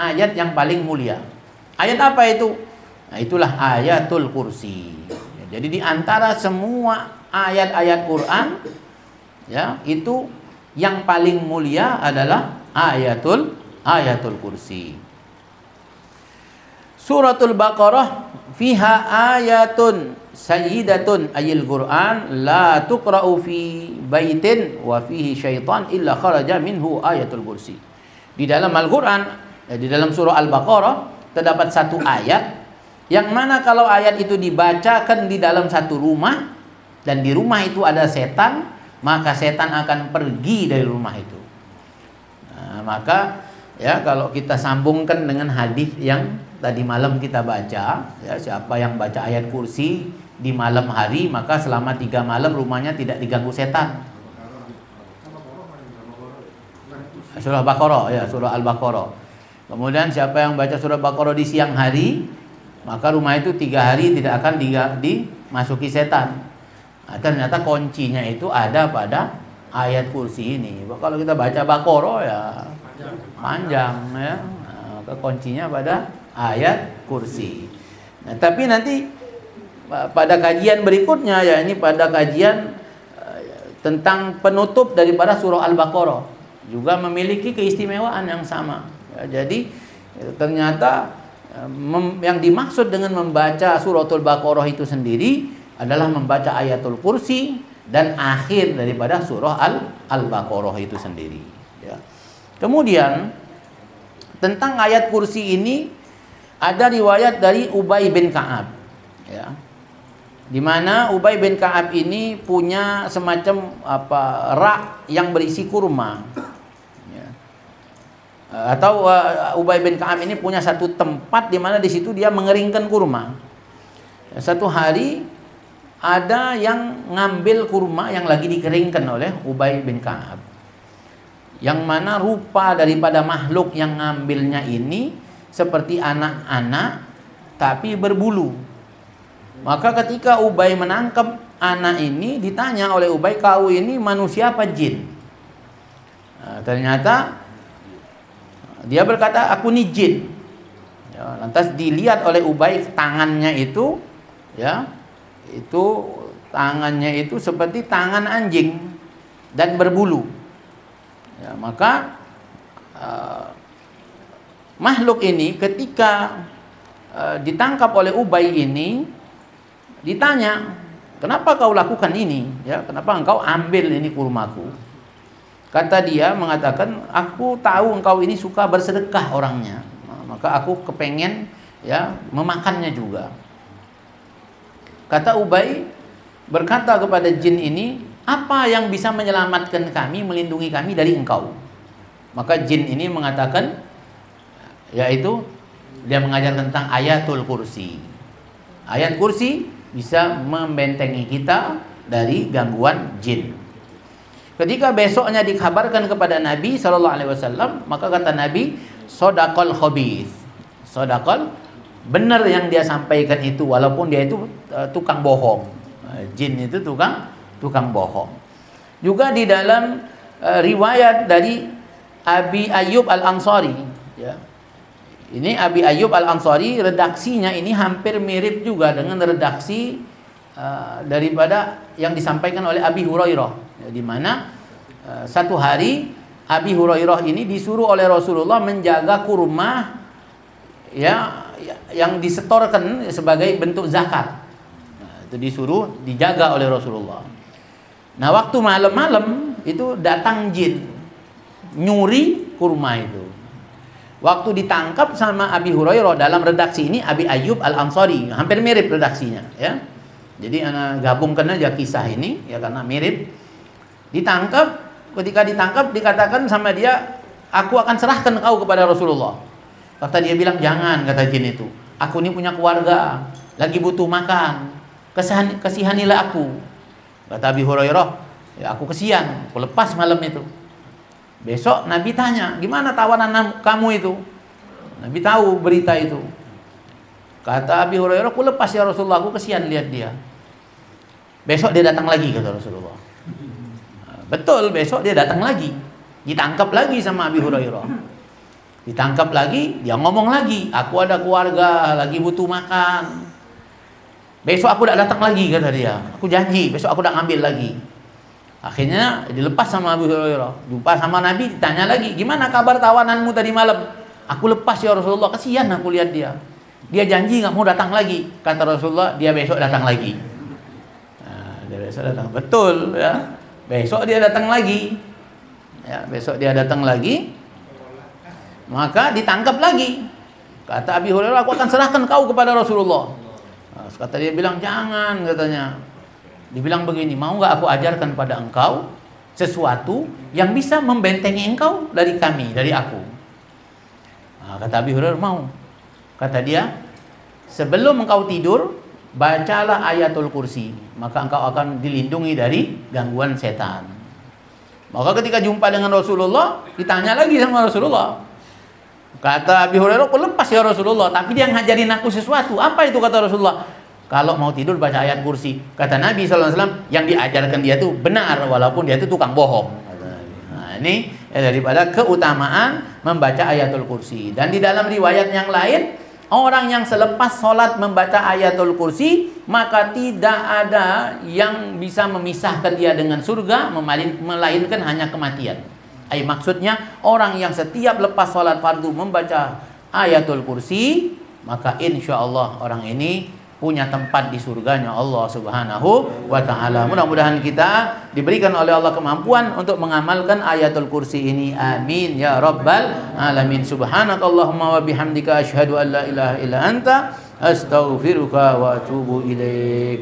ayat yang paling mulia. Ayat apa itu? Nah, itulah ayatul kursi. Jadi di antara semua ayat-ayat Quran, ya, itu yang paling mulia adalah ayatul kursi. Suratul Baqarah fiha ayatun sayyidatun ayil Quran la tuqra'u fi baitin wa fihi syaitan illa kharaja minhu ayatul kursi. Di dalam Al-Quran, di dalam surah Al-Baqarah terdapat satu ayat yang mana kalau ayat itu dibacakan di dalam satu rumah dan di rumah itu ada setan, maka setan akan pergi dari rumah itu. Nah, maka ya kalau kita sambungkan dengan hadis yang tadi malam kita baca, ya, siapa yang baca ayat kursi di malam hari maka selama 3 malam rumahnya tidak diganggu setan. Surah Baqarah, ya, surah Al-Baqarah. Kemudian siapa yang baca surah Baqarah di siang hari, maka rumah itu 3 hari tidak akan dimasuki setan. Nah, ternyata kuncinya itu ada pada ayat kursi ini. Kalau kita baca Baqarah ya panjang, ya. Nah, kuncinya pada ayat kursi. Nah, tapi nanti pada kajian berikutnya, ya, ini pada kajian tentang penutup daripada surah Al-Baqarah juga memiliki keistimewaan yang sama. Ya, jadi ternyata yang dimaksud dengan membaca suratul Baqarah itu sendiri adalah membaca ayatul kursi dan akhir daripada surah Al-Baqarah itu sendiri. Ya. Kemudian tentang ayat kursi ini ada riwayat dari Ubay bin Ka'ab, ya, di mana Ubay bin Ka'ab ini punya semacam rak yang berisi kurma, ya. Atau Ubay bin Ka'ab ini punya satu tempat di mana di situ dia mengeringkan kurma. Satu hari ada yang ngambil kurma yang lagi dikeringkan oleh Ubay bin Ka'ab, yang mana rupa daripada makhluk yang ngambilnya ini seperti anak-anak tapi berbulu. Maka ketika Ubay menangkap anak ini, ditanya oleh Ubay, kau ini manusia apa jin? Nah, ternyata dia berkata, aku ini jin. Ya, lantas dilihat oleh Ubay tangannya itu, ya, itu tangannya itu seperti tangan anjing dan berbulu. Ya, maka makhluk ini ketika ditangkap oleh Ubay ini ditanya, kenapa kau lakukan ini? Ya, kenapa engkau ambil ini kurmaku? Kata dia mengatakan, aku tahu engkau ini suka bersedekah orangnya, maka aku kepengen, ya, memakannya juga. Kata Ubay berkata kepada jin ini, apa yang bisa menyelamatkan kami, melindungi kami dari engkau? Maka jin ini mengatakan, yaitu dia mengajar tentang ayatul kursi. Ayat kursi bisa membentengi kita dari gangguan jin. Ketika besoknya dikabarkan kepada Nabi SAW, maka kata Nabi, sodaqal khabith. Sodaqal, benar yang dia sampaikan itu, walaupun dia itu tukang bohong. Jin itu tukang bohong. Juga di dalam riwayat dari Abi Ayyub Al-Ansari, ya. Ini Abi Ayyub Al-Ansari, redaksinya ini hampir mirip juga dengan redaksi daripada yang disampaikan oleh Abi Hurairah, ya, di mana satu hari Abi Hurairah ini disuruh oleh Rasulullah menjaga kurma, ya, yang disetorkan sebagai bentuk zakat. Nah, itu disuruh dijaga oleh Rasulullah. Nah, waktu malam-malam itu datang jin nyuri kurma itu. Waktu ditangkap sama Abi Hurairah, dalam redaksi ini Abi Ayyub Al-Ansari, hampir mirip redaksinya, ya. Jadi anak gabungkan aja kisah ini, ya, karena mirip. Ditangkap, ketika ditangkap dikatakan sama dia, aku akan serahkan kau kepada Rasulullah. Kata dia bilang, jangan, kata jin itu. Aku ini punya keluarga, lagi butuh makan. Kasihanilah aku. Kata Abi Hurairah, ya, aku kesian, aku lepas malam itu. Besok Nabi tanya, gimana tawanan kamu itu? Nabi tahu berita itu. Kata Abi Hurairah, aku lepas ya Rasulullah, aku kesian lihat dia. Besok dia datang lagi, kata Rasulullah. Betul, besok dia datang lagi. Ditangkap lagi sama Abi Hurairah. Ditangkap lagi, dia ngomong lagi, aku ada keluarga, lagi butuh makan. Besok aku tidak datang lagi, kata dia. Aku janji, besok aku tidak ngambil lagi. Akhirnya dilepas sama Abu Hurairah. Jumpa sama Nabi, ditanya lagi, gimana kabar tawananmu tadi malam? Aku lepas ya Rasulullah, kasihan aku lihat dia. Dia janji nggak mau datang lagi. Kata Rasulullah, dia besok datang lagi. Nah, dia besok datang, betul ya. Besok dia datang lagi. Ya, besok dia datang lagi. Maka ditangkap lagi. Kata Abi Hurairah, aku akan serahkan kau kepada Rasulullah. Nah, kata dia bilang, jangan, katanya. Dibilang begini, mau nggak aku ajarkan pada engkau sesuatu yang bisa membentengi engkau dari kami, dari aku. Nah, kata Abi Hurairah, mau. Kata dia, sebelum engkau tidur, bacalah ayatul kursi, maka engkau akan dilindungi dari gangguan setan. Maka ketika jumpa dengan Rasulullah, ditanya lagi sama Rasulullah. Kata Abi Hurairah, aku lepas ya Rasulullah, tapi dia ngajarin aku sesuatu. Apa itu, kata Rasulullah? Kalau mau tidur baca ayat kursi. Kata Nabi SAW, yang diajarkan dia itu benar, walaupun dia itu tukang bohong. Nah, ini daripada keutamaan membaca ayatul kursi. Dan di dalam riwayat yang lain, orang yang selepas sholat membaca ayatul kursi, maka tidak ada yang bisa memisahkan dia dengan surga, melainkan hanya kematian. Maksudnya orang yang setiap lepas sholat fardu membaca ayatul kursi, maka insya Allah orang ini punya tempat di surganya Allah Subhanahu wa ta'ala. Mudah-mudahan kita diberikan oleh Allah kemampuan untuk mengamalkan ayatul kursi ini. Amin ya rabbal alamin. Subhanakallahumma wa bihamdika asyhadu an la ilaha illa anta astaghfiruka wa atubu ilaik.